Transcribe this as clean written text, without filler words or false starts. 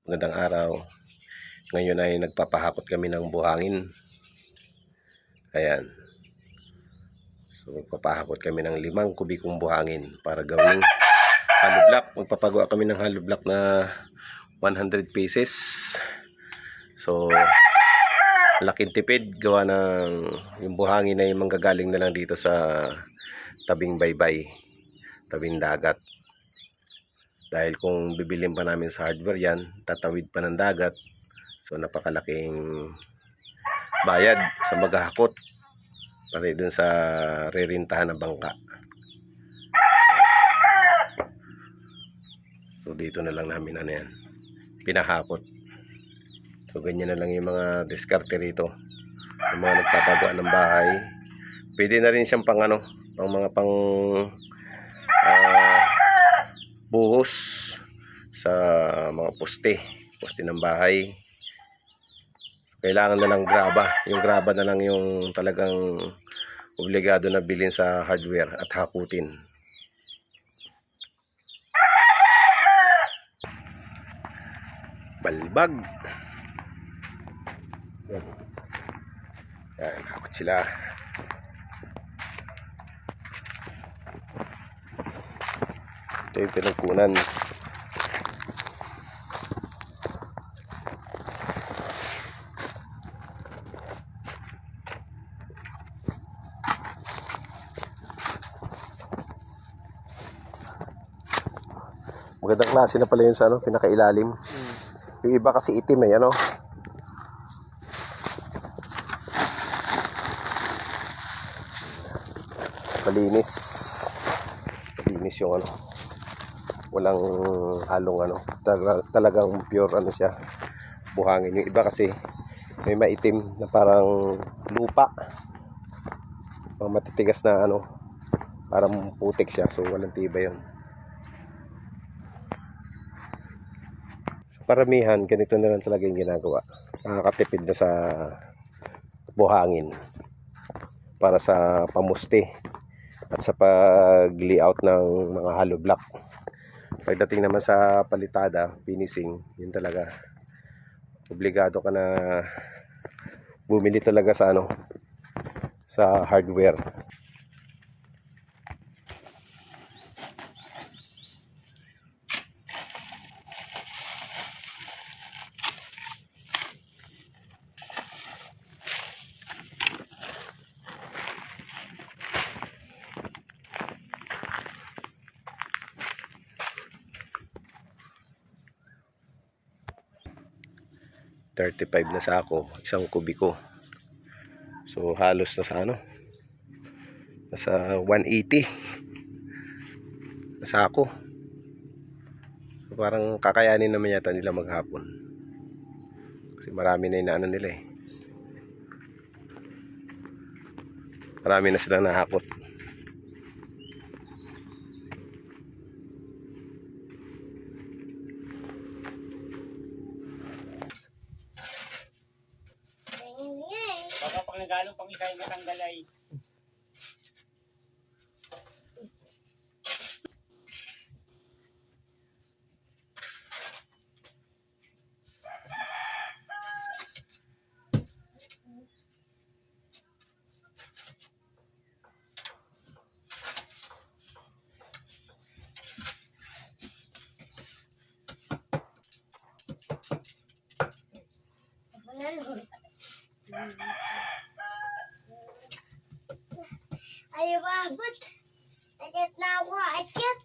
Magandang araw. Ngayon ay nagpapahakot kami ng buhangin. Ayan. So magpapahakot kami ng 5 kubikong buhangin para gawing hollow block. Magpapagawa kami ng hollow block na 100 pieces. So laking tipid gawa ng yung buhangin ay manggagaling na lang dito sa tabing baybay, tabing dagat. Dahil kung bibilin pa namin sa hardware yan, tatawid pa ng dagat. So napakalaking bayad sa maghahakot pati dun sa ririntahan ng bangka. So dito na lang namin pinahakot. So ganyan na lang yung mga diskarte rito. Yung mga nagpapagawa ng bahay. Pwede na rin siyang pang pang buhos sa mga poste ng bahay. Kailangan na lang graba. Yung graba na lang yung talagang obligado na bilhin sa hardware at hakutin. Balbag. Yan, hakot sila. Ito yung pinagkunan. Magandang klase na pala yun sa pinakailalim. Yung iba kasi itim malinis. Malinis yung walang halong talagang pure siya, buhangin. Yung iba kasi may maitim na parang lupa. Matitigas na parang putik siya, so walang tibay yun. Paramihan ganito na lang talaga yung ginagawa. Nakakatipid na sa buhangin para sa pamuste at sa pag-layout ng mga hollow block. Pagdating naman sa palitada, finishing, yun talaga obligado ka na bumili talaga sa sa hardware. 35 na sako, 1 kubiko. So halos na sa nasa 180 na sako. So, parang kakayanin naman yata nila maghapon. Kasi marami na yung nila eh. Marami na silang nahakot. Baka pag nagalong pang isa yung matanggal ay Ay, babot. Akyat na ako, akyat.